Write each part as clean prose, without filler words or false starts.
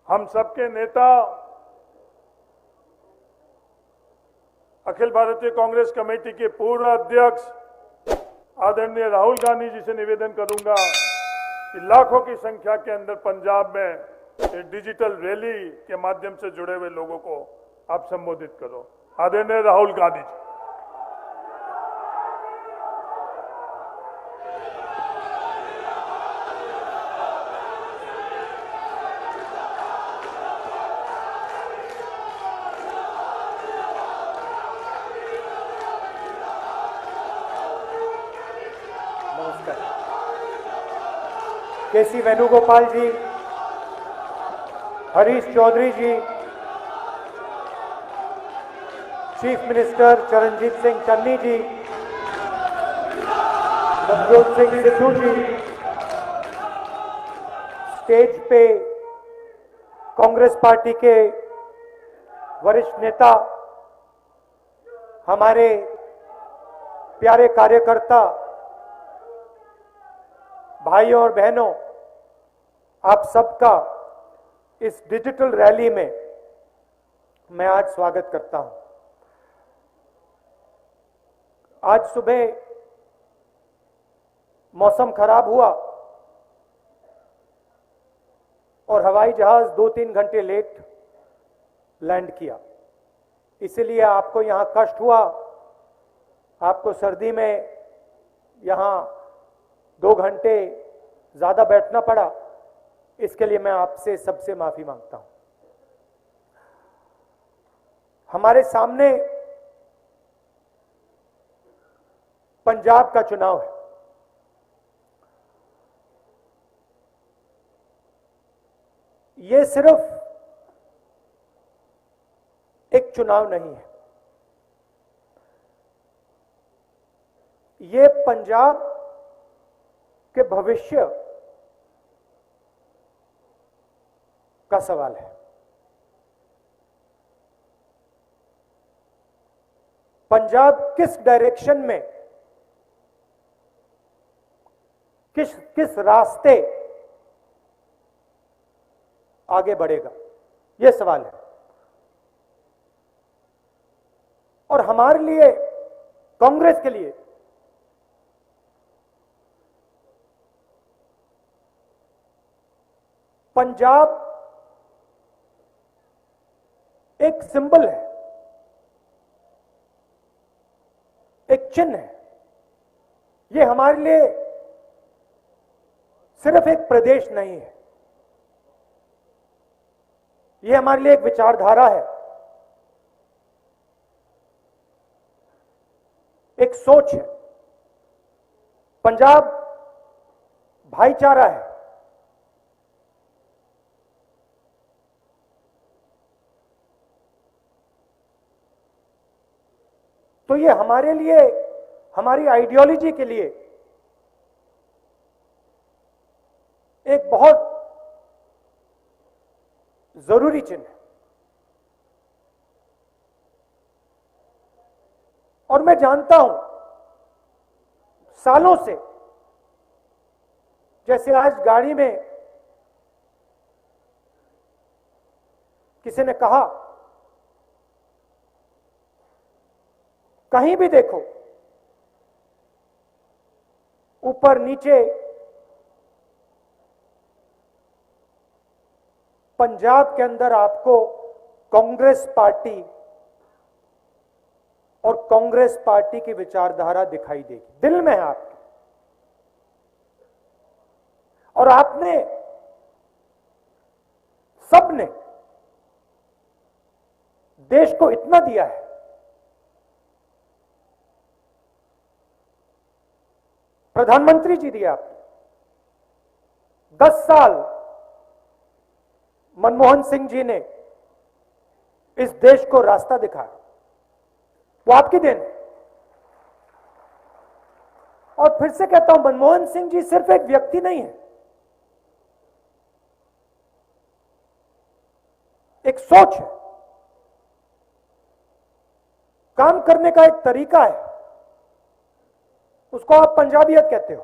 हम सबके नेता अखिल भारतीय कांग्रेस कमेटी के पूर्व अध्यक्ष आदरणीय राहुल गांधी जी से निवेदन करूंगा कि लाखों की संख्या के अंदर पंजाब में ये डिजिटल रैली के माध्यम से जुड़े हुए लोगों को आप संबोधित करो। आदरणीय राहुल गांधी जी। केसी वेणुगोपाल जी, हरीश चौधरी जी, चीफ मिनिस्टर चरणजीत सिंह चन्नी जी, नवजोत सिंह सिद्धू जी, स्टेज पे कांग्रेस पार्टी के वरिष्ठ नेता, हमारे प्यारे कार्यकर्ता, भाइयों और बहनों, आप सबका इस डिजिटल रैली में मैं आज स्वागत करता हूं। आज सुबह मौसम खराब हुआ और हवाई जहाज 2-3 घंटे लेट लैंड किया, इसलिए आपको यहां कष्ट हुआ, आपको सर्दी में यहां 2 घंटे ज्यादा बैठना पड़ा। इसके लिए मैं आपसे सबसे माफी मांगता हूं। हमारे सामने पंजाब का चुनाव है। ये सिर्फ एक चुनाव नहीं है, ये पंजाब के भविष्य का सवाल है। पंजाब किस डायरेक्शन में, किस रास्ते आगे बढ़ेगा, यह सवाल है। और हमारे लिए, कांग्रेस के लिए, पंजाब एक सिंबल है, एक चिन्ह है। यह हमारे लिए सिर्फ एक प्रदेश नहीं है, यह हमारे लिए एक विचारधारा है, एक सोच है। पंजाब भाईचारा है, तो ये हमारे लिए, हमारी आइडियोलॉजी के लिए एक बहुत जरूरी चिन्ह है। और मैं जानता हूं सालों से, जैसे आज गाड़ी में किसी ने कहा, कहीं भी देखो, ऊपर नीचे पंजाब के अंदर आपको कांग्रेस पार्टी और कांग्रेस पार्टी की विचारधारा दिखाई देगी, दिल में है आपके। और आपने, सबने देश को इतना दिया है, प्रधानमंत्री जी दिया आपने, 10 साल मनमोहन सिंह जी ने इस देश को रास्ता दिखाया, वो आपकी देन है। और फिर से कहता हूं, मनमोहन सिंह जी सिर्फ एक व्यक्ति नहीं है, एक सोच है, काम करने का एक तरीका है, उसको आप पंजाबियत कहते हो।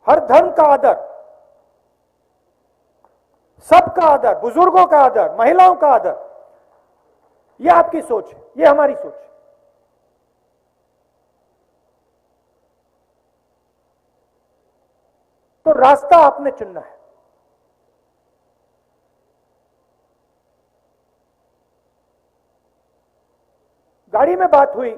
हर धर्म का आदर, सबका आदर, बुजुर्गों का आदर, महिलाओं का आदर। यह आपकी सोच है, यह हमारी सोच है। तो रास्ता आपने चुनना है। गाड़ी में बात हुई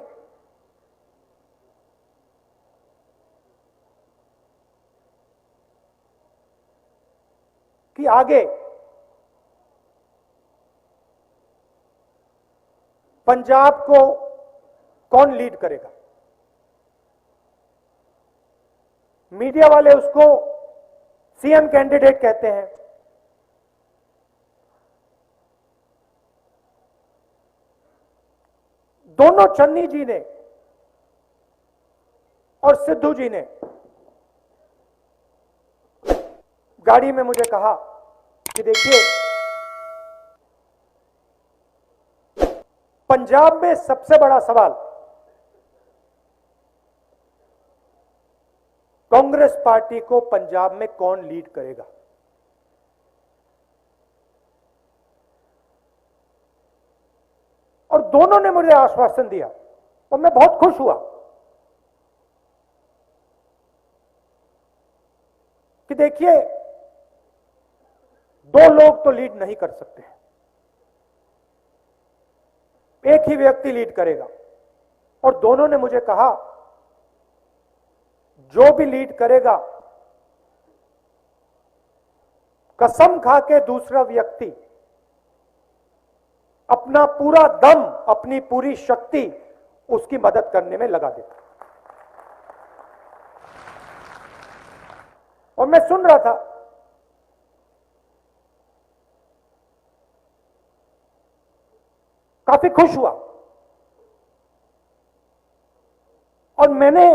कि आगे पंजाब को कौन लीड करेगा। मीडिया वाले उसको सीएम कैंडिडेट कहते हैं, दोनों चन्नी जी ने और सिद्धू जी ने गाड़ी में मुझे कहा कि देखिए, पंजाब में सबसे बड़ा सवाल कांग्रेस पार्टी को पंजाब में कौन लीड करेगा। और दोनों ने मुझे आश्वासन दिया और मैं बहुत खुश हुआ कि देखिए, दो लोग तो लीड नहीं कर सकते, एक ही व्यक्ति लीड करेगा। और दोनों ने मुझे कहा, जो भी लीड करेगा, कसम खा के दूसरा व्यक्ति अपना पूरा दम, अपनी पूरी शक्ति उसकी मदद करने में लगा देता। और मैं सुन रहा था, काफी खुश हुआ। और मैंने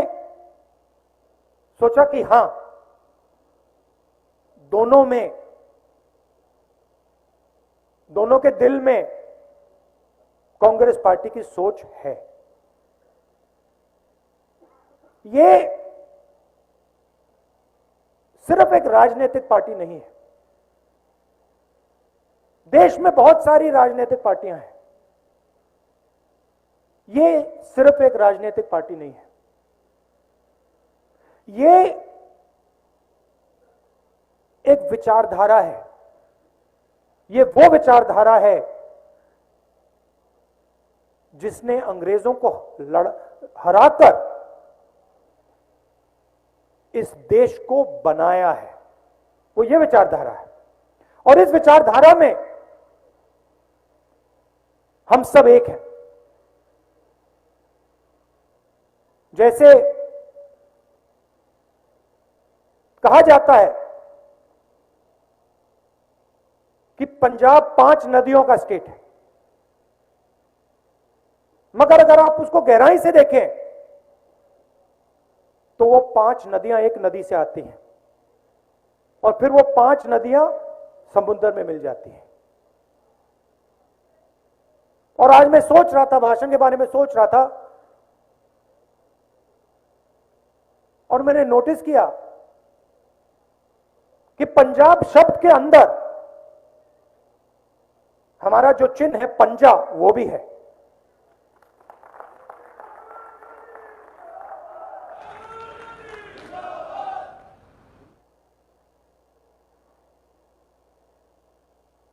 सोचा कि हां, दोनों के दिल में कांग्रेस पार्टी की सोच है। ये सिर्फ एक राजनीतिक पार्टी नहीं है। देश में बहुत सारी राजनीतिक पार्टियां हैं, ये सिर्फ एक राजनीतिक पार्टी नहीं है। ये एक विचारधारा है। ये वो विचारधारा है जिसने अंग्रेजों को हराकर इस देश को बनाया है, वो ये विचारधारा है। और इस विचारधारा में हम सब एक हैं। जैसे कहा जाता है कि पंजाब 5 नदियों का स्टेट है, मगर अगर आप उसको गहराई से देखें तो वो 5 नदियां एक नदी से आती हैं और फिर वो 5 नदियां समुद्र में मिल जाती हैं। और आज मैं सोच रहा था, भाषण के बारे में सोच रहा था, और मैंने नोटिस किया कि पंजाब शब्द के अंदर हमारा जो चिन्ह है पंजा, वो भी है।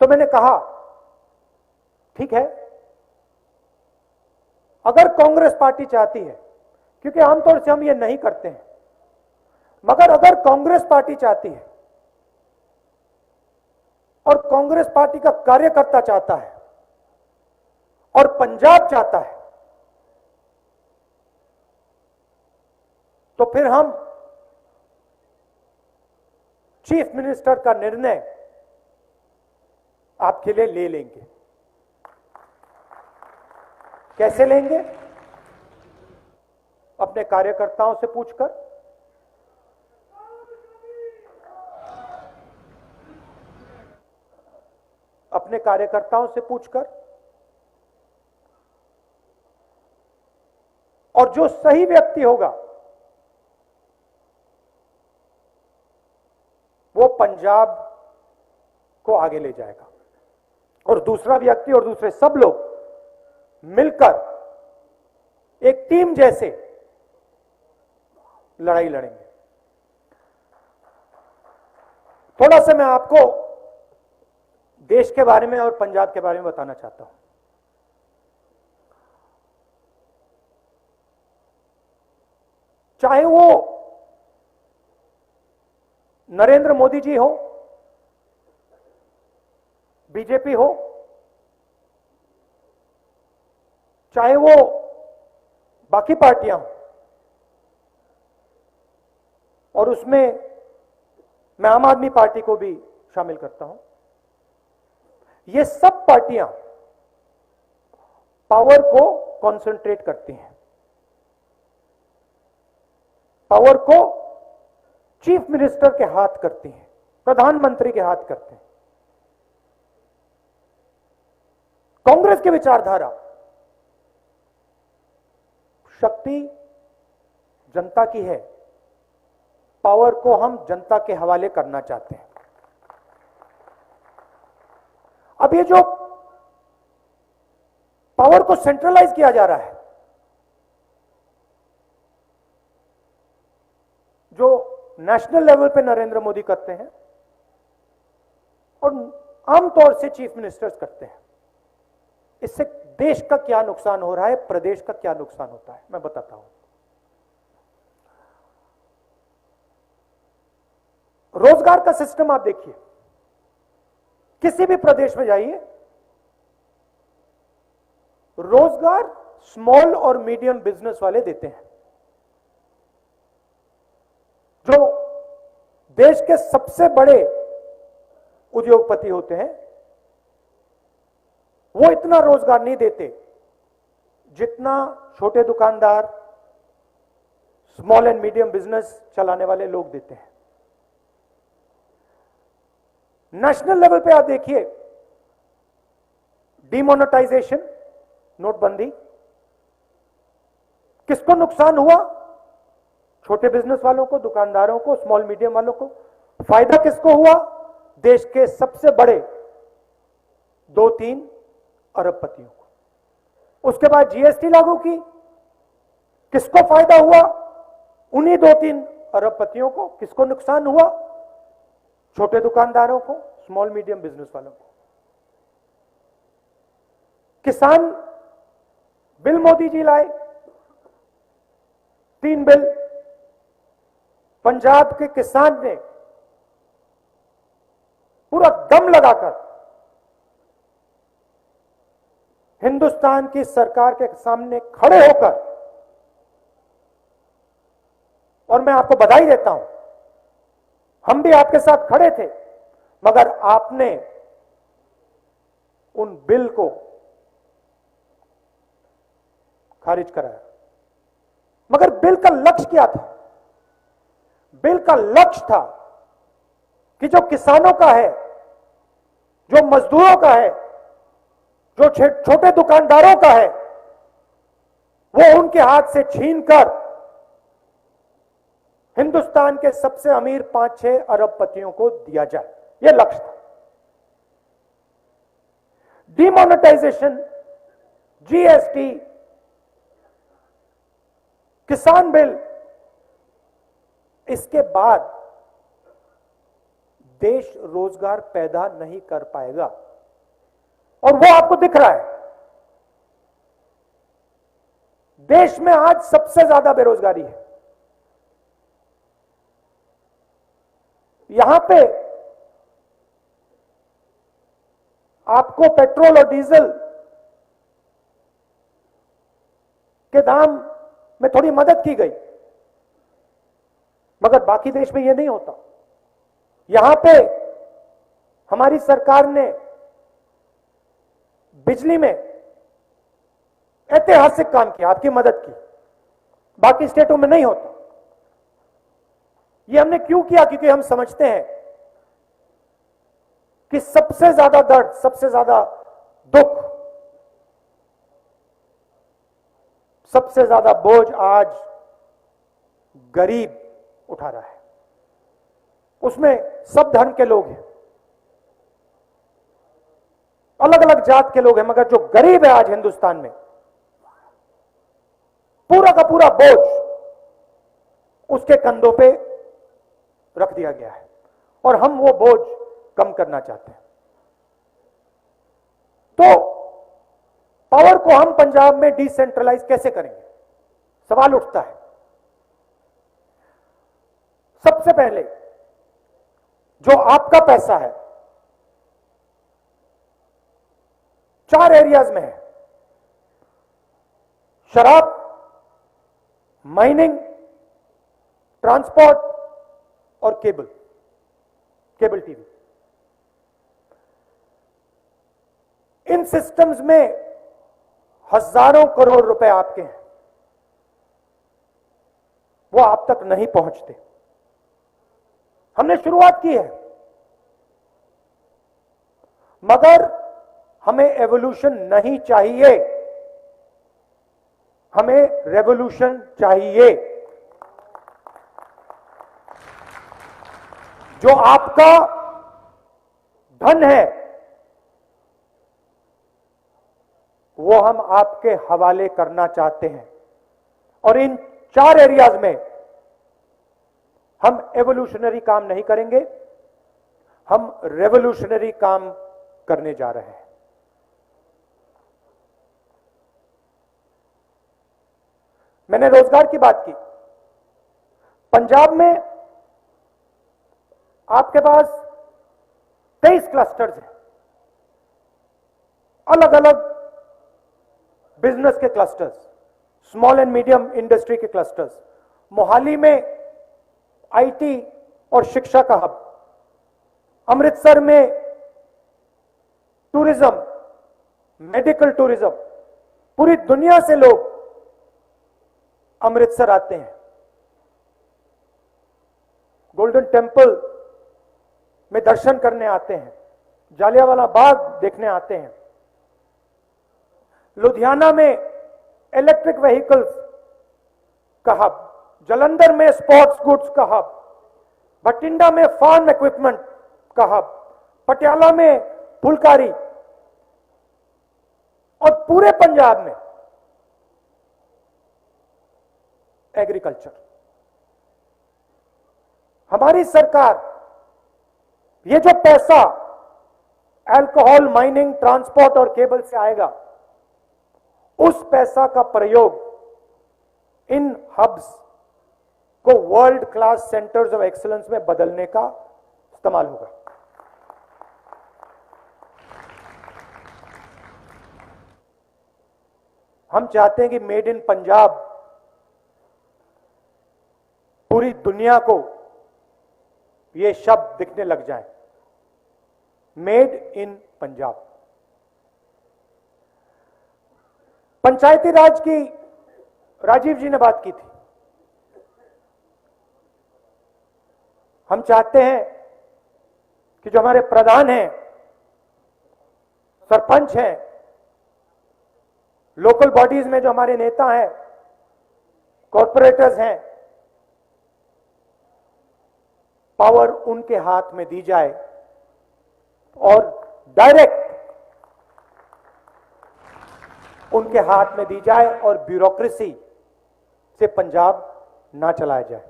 तो मैंने कहा, ठीक है, अगर कांग्रेस पार्टी चाहती है, क्योंकि आमतौर से हम ये नहीं करते हैं, मगर अगर कांग्रेस पार्टी चाहती है और कांग्रेस पार्टी का कार्यकर्ता चाहता है और पंजाब चाहता है, तो फिर हम चीफ मिनिस्टर का निर्णय आपके लिए ले लेंगे। कैसे लेंगे? अपने कार्यकर्ताओं से पूछकर, अपने कार्यकर्ताओं से पूछकर, और जो सही व्यक्ति होगा वो पंजाब को आगे ले जाएगा और दूसरा व्यक्ति और दूसरे सब लोग मिलकर एक टीम जैसे लड़ाई लड़ेंगे। थोड़ा सा मैं आपको देश के बारे में और पंजाब के बारे में बताना चाहता हूं। चाहे वो नरेंद्र मोदी जी हो, बीजेपी हो, चाहे वो बाकी पार्टियां हो, और उसमें मैं आम आदमी पार्टी को भी शामिल करता हूं, ये सब पार्टियां पावर को कंसंट्रेट करती हैं, पावर को चीफ मिनिस्टर के हाथ करती हैं, प्रधानमंत्री के हाथ करते हैं। कांग्रेस की विचारधारा शक्ति जनता की है, पावर को हम जनता के हवाले करना चाहते हैं। अब ये जो पावर को सेंट्रलाइज किया जा रहा है, जो नेशनल लेवल पे नरेंद्र मोदी करते हैं और आमतौर से चीफ मिनिस्टर्स करते हैं, इससे देश का क्या नुकसान हो रहा है, प्रदेश का क्या नुकसान होता है, मैं बताता हूं। रोजगार का सिस्टम आप देखिए, किसी भी प्रदेश में जाइए, रोजगार स्मॉल और मीडियम बिजनेस वाले देते हैं। जो देश के सबसे बड़े उद्योगपति होते हैं, वो इतना रोजगार नहीं देते जितना छोटे दुकानदार, स्मॉल एंड मीडियम बिजनेस चलाने वाले लोग देते हैं। नेशनल लेवल पे आप देखिए, डिमोनेटाइजेशन, नोटबंदी, किसको नुकसान हुआ? छोटे बिजनेस वालों को, दुकानदारों को, स्मॉल मीडियम वालों को। फायदा किसको हुआ? देश के सबसे बड़े 2-3 अरबपतियों को। उसके बाद जीएसटी लागू की, किसको फायदा हुआ? उन्हीं 2-3 अरबपतियों को। किसको नुकसान हुआ? छोटे दुकानदारों को, स्मॉल मीडियम बिजनेस वालों को। किसान बिल मोदी जी लाए, 3 बिल। पंजाब के किसान ने पूरा दम लगाकर हिंदुस्तान की सरकार के सामने खड़े होकर, और मैं आपको बधाई देता हूं, हम भी आपके साथ खड़े थे, मगर आपने उन बिल को खारिज कराया। मगर बिल का लक्ष्य क्या था? बिल का लक्ष्य था कि जो किसानों का है, जो मजदूरों का है, जो छोटे दुकानदारों का है, वो उनके हाथ से छीनकर हिंदुस्तान के सबसे अमीर 5-6 अरबपतियों को दिया जाए, यह लक्ष्य था। डिमोनेटाइजेशन, जीएसटी, किसान बिल, इसके बाद देश रोजगार पैदा नहीं कर पाएगा, और वो आपको दिख रहा है। देश में आज सबसे ज्यादा बेरोजगारी है। यहां पे आपको पेट्रोल और डीजल के दाम में थोड़ी मदद की गई, मगर बाकी देश में यह नहीं होता। यहां पे हमारी सरकार ने बिजली में ऐतिहासिक काम किया, आपकी मदद की, बाकी स्टेटों में नहीं होता। ये हमने क्यों किया? क्योंकि हम समझते हैं कि सबसे ज्यादा दर्द, सबसे ज्यादा दुख, सबसे ज्यादा बोझ आज गरीब उठा रहा है। उसमें सब धर्म के लोग हैं, अलग अलग जात के लोग हैं, मगर जो गरीब है आज हिंदुस्तान में, पूरा का पूरा बोझ उसके कंधों पे रख दिया गया है और हम वो बोझ कम करना चाहते हैं। तो पावर को हम पंजाब में डिसेंट्रलाइज कैसे करेंगे, सवाल उठता है। सबसे पहले जो आपका पैसा है 4 एरियाज में है: शराब, माइनिंग, ट्रांसपोर्ट और केबल टीवी। इन सिस्टम्स में हजारों करोड़ रुपए आपके हैं, वो आप तक नहीं पहुंचते। हमने शुरुआत की है, मगर हमें एवोल्यूशन नहीं चाहिए, हमें रेवोल्यूशन चाहिए। जो आपका धन है वो हम आपके हवाले करना चाहते हैं और इन 4 एरियाज में हम एवोल्यूशनरी काम नहीं करेंगे, हम रेवोल्यूशनरी काम करने जा रहे हैं। मैंने रोजगार की बात की। पंजाब में आपके पास 23 क्लस्टर्स हैं, अलग अलग बिजनेस के clusters, small and medium industry के क्लस्टर्स। मोहाली में आईटी और शिक्षा का हब, अमृतसर में टूरिज्म, मेडिकल टूरिज्म, पूरी दुनिया से लोग अमृतसर आते हैं, गोल्डन टेम्पल में दर्शन करने आते हैं, जालियांवाला बाग देखने आते हैं। लुधियाना में इलेक्ट्रिक व्हीकल्स का हब, जलंधर में स्पोर्ट्स गुड्स का हब, बठिंडा में फार्म इक्विपमेंट का हब, पटियाला में फुलकारी और पूरे पंजाब में एग्रीकल्चर। हमारी सरकार ये जो पैसा अल्कोहल, माइनिंग, ट्रांसपोर्ट और केबल से आएगा, उस पैसा का प्रयोग इन हब्स को world class centres of excellence में बदलने का इस्तेमाल होगा। हम चाहते हैं कि मेड इन पंजाब पूरी दुनिया को ये शब्द दिखने लग जाए, मेड इन पंजाब। पंचायती राज की राजीव जी ने बात की थी। हम चाहते हैं कि जो हमारे प्रधान हैं, सरपंच हैं, लोकल बॉडीज में जो हमारे नेता हैं, कॉर्पोरेटर्स हैं, पावर उनके हाथ में दी जाए और डायरेक्ट उनके हाथ में दी जाए और ब्यूरोक्रेसी से पंजाब ना चलाया जाए।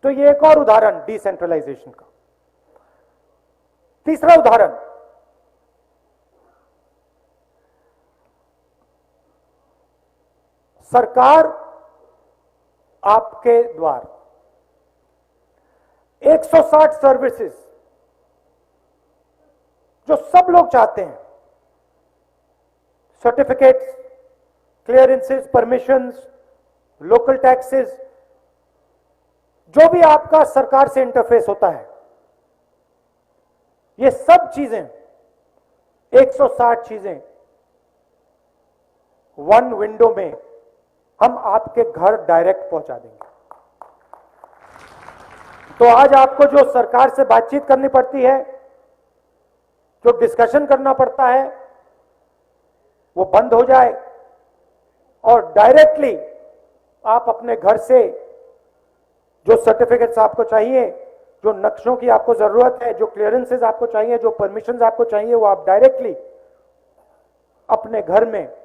तो ये एक और उदाहरण डिसेंट्रलाइजेशन का। तीसरा उदाहरण, सरकार आपके द्वार 160 सर्विसेज जो सब लोग चाहते हैं, certificates, clearances, permissions, local taxes, जो भी आपका सरकार से इंटरफेस होता है, ये सब चीजें 160 चीजें वन विंडो में हम आपके घर डायरेक्ट पहुंचा देंगे। तो आज आपको जो सरकार से बातचीत करनी पड़ती है, जो डिस्कशन करना पड़ता है, वो बंद हो जाए और डायरेक्टली आप अपने घर से जो सर्टिफिकेट्स आपको चाहिए, जो नक्शों की आपको जरूरत है, जो क्लियरेंसेस आपको चाहिए, जो परमिशंस आपको चाहिए, वो आप डायरेक्टली अपने घर में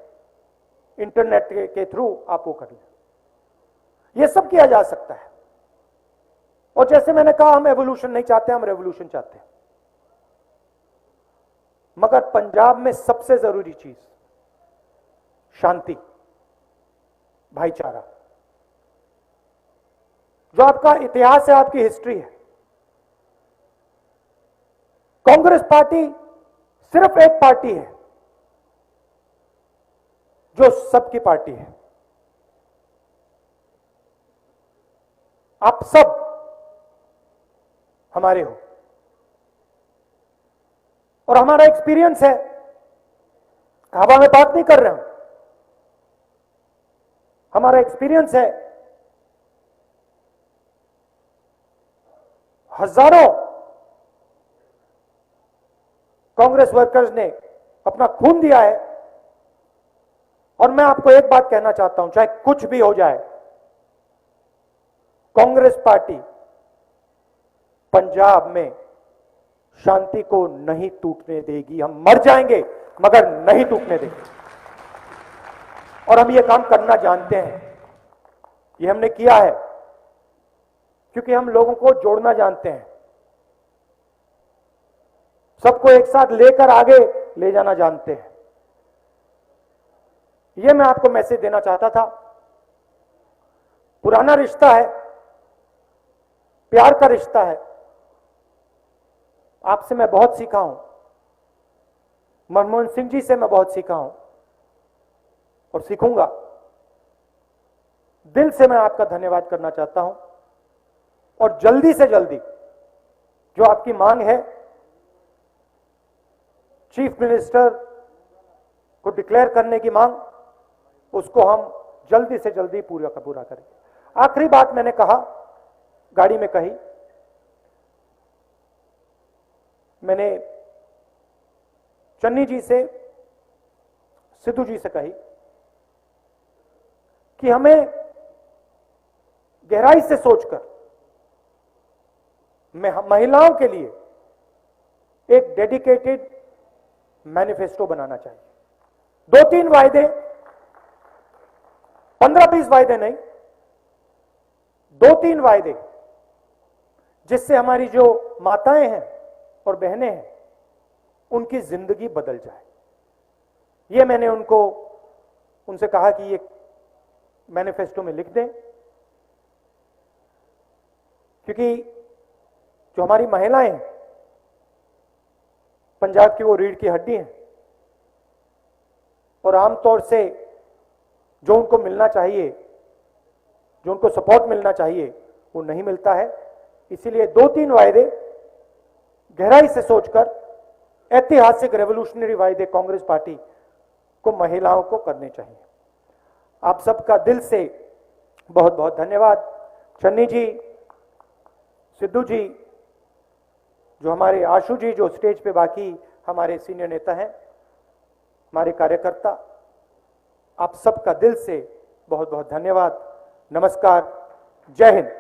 इंटरनेट के थ्रू आप वो कर लें। ये सब किया जा सकता है। और जैसे मैंने कहा, हम एवोल्यूशन नहीं चाहते, हम रेवोल्यूशन चाहते हैं। मगर पंजाब में सबसे जरूरी चीज शांति, भाईचारा। जो आपका इतिहास है, आपकी हिस्ट्री है, कांग्रेस पार्टी सिर्फ एक पार्टी है जो सबकी पार्टी है। आप सब हमारे हो। और हमारा एक्सपीरियंस है, हवा में बात नहीं कर रहे हम, हमारा एक्सपीरियंस है। हजारों कांग्रेस वर्कर्स ने अपना खून दिया है। और मैं आपको एक बात कहना चाहता हूं, चाहे कुछ भी हो जाए, कांग्रेस पार्टी पंजाब में शांति को नहीं टूटने देगी। हम मर जाएंगे मगर नहीं टूटने देंगे। और हम ये काम करना जानते हैं, ये हमने किया है, क्योंकि हम लोगों को जोड़ना जानते हैं, सबको एक साथ लेकर आगे ले जाना जानते हैं। ये मैं आपको मैसेज देना चाहता था। पुराना रिश्ता है, प्यार का रिश्ता है। आपसे मैं बहुत सीखा हूं, मनमोहन सिंह जी से मैं बहुत सीखा हूं और सीखूंगा। दिल से मैं आपका धन्यवाद करना चाहता हूं। और जल्दी से जल्दी जो आपकी मांग है, चीफ मिनिस्टर को डिक्लेयर करने की मांग, उसको हम जल्दी से जल्दी पूरा का पूरा करेंगे। आखिरी बात मैंने कहा, गाड़ी में कही, मैंने चन्नी जी से, सिद्धू जी से कही कि हमें गहराई से सोचकर महिलाओं के लिए एक डेडिकेटेड मैनिफेस्टो बनाना चाहिए। 2-3 वायदे, 15-20 वायदे नहीं, 2-3 वायदे, जिससे हमारी जो माताएं हैं और बहनें हैं, उनकी जिंदगी बदल जाए। ये मैंने उनसे कहा कि ये मैनिफेस्टो में लिख दें, क्योंकि जो हमारी महिलाएं हैं, पंजाब की वो रीढ़ की हड्डी हैं। और आमतौर से जो उनको मिलना चाहिए, जो उनको सपोर्ट मिलना चाहिए, वो नहीं मिलता है। इसीलिए 2-3 वायदे गहराई से सोचकर, ऐतिहासिक रेवोल्यूशनरी वायदे कांग्रेस पार्टी को महिलाओं को करने चाहिए। आप सबका दिल से बहुत बहुत धन्यवाद। चन्नी जी, सिद्धू जी, जो हमारे आशु जी, जो स्टेज पे बाकी हमारे सीनियर नेता हैं, हमारे कार्यकर्ता, आप सबका दिल से बहुत बहुत धन्यवाद। नमस्कार, जय हिंद।